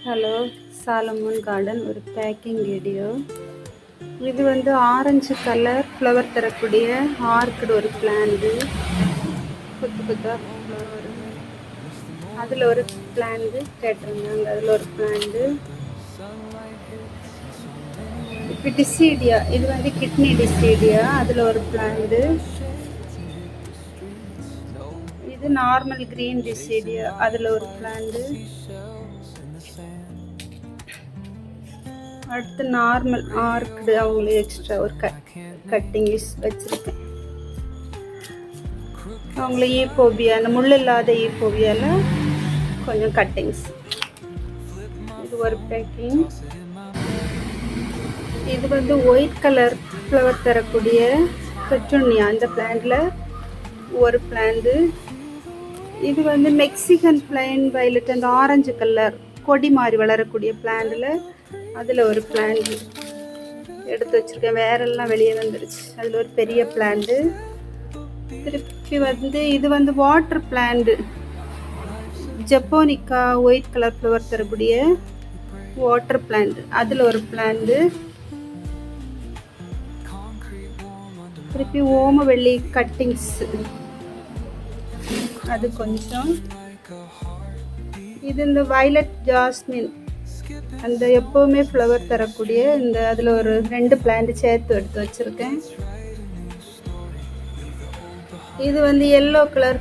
Hello, Solomon garden ஒரு packing video. இது வந்து ஆரஞ்சு கலர் ஃப்ளவர் தரக்கூடிய ஆர்க்கிட் ஒரு பிளான்ட். கொத்து கொத்தா ஃப்ளவர் வருது. அதில் ஒரு பிளான்ட் கேட்டிருந்தாங்க. அதில் ஒரு பிளான்ட். இப்போ டிசீடியா, இது வந்து கிட்னி டிசீடியா, அதில் ஒரு பிளான்ட். இது நார்மல் கிரீன் டிசீடியா, அதில் ஒரு பிளான்ட். அடுத்து நார்மல் ஆர்க்கிடு, அவங்களுக்கு எக்ஸ்ட்ரா ஒரு கட்டிங் வச்சுருக்கேன். அவங்களுக்கு ஈப்போபியா, அந்த முள் இல்லாத ஈப்போபியாவில் கொஞ்சம் கட்டிங்ஸ். இது ஒரு பேக்கிங். இது வந்து ஒயிட் கலர் ஃப்ளவர் தரக்கூடிய பெட்ரோனியா, அந்த பிளான்ட்ல ஒரு பிளான்ட். இது வந்து மெக்சிகன் பிளைன் வயலட், அந்த ஆரஞ்சு கலர் கொடி மாதிரி வளரக்கூடிய பிளான்ட்ல அதில் ஒரு பிளான்ட் எடுத்து வச்சுருக்கேன். வேறெல்லாம் வெளியே வந்துருச்சு. அதில் ஒரு பெரிய பிளான்ட்டு. திருப்பி வந்து இது வந்து water plant, japonica white colour flower தரக்கூடிய வாட்டர் பிளான்ட், அதில் ஒரு பிளான்ட். திருப்பி ஓமவெள்ளி கட்டிங்ஸ், அது கொஞ்சம். இது இந்த வயலட் ஜாஸ்மின், அந்த எப்போவுமே ஃப்ளவர் தரக்கூடிய இந்த, அதில் ஒரு 2 பிளான்ட் சேர்த்து எடுத்து வச்சுருக்கேன். இது வந்து எல்லோ கலர்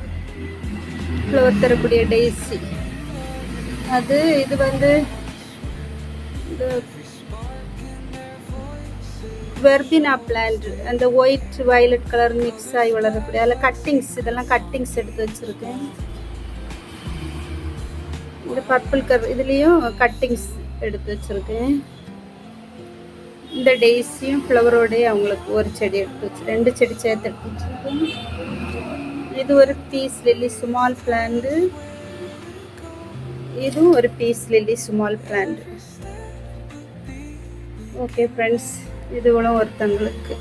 ஃப்ளவர் தரக்கூடிய டெய்ஸி, அது. இது வந்து இந்த வெர்பினா பிளான்ட், அந்த ஒயிட் வயலட் கலர் மிக்ஸ் ஆகி வளரக்கூடிய, அதில் கட்டிங்ஸ், இதெல்லாம் கட்டிங்ஸ் எடுத்து வச்சுருக்கேன். இந்த பர்பிள் கலர் இதுலேயும் கட்டிங்ஸ் எடுத்து வச்சுருக்கேன். இந்த டெய்ஸியும் ஃப்ளவரோடைய அவங்களுக்கு ஒரு செடி எடுத்து வச்சு 2 செடி சேர்த்து எடுத்து வச்சுருக்கேன். இது ஒரு பீஸ் லில்லி ஸ்மால் பிளான்ட். இதுவும் ஒரு peace lily small plant. Okay friends, இது இவ்வளோ ஒருத்தங்களுக்கு.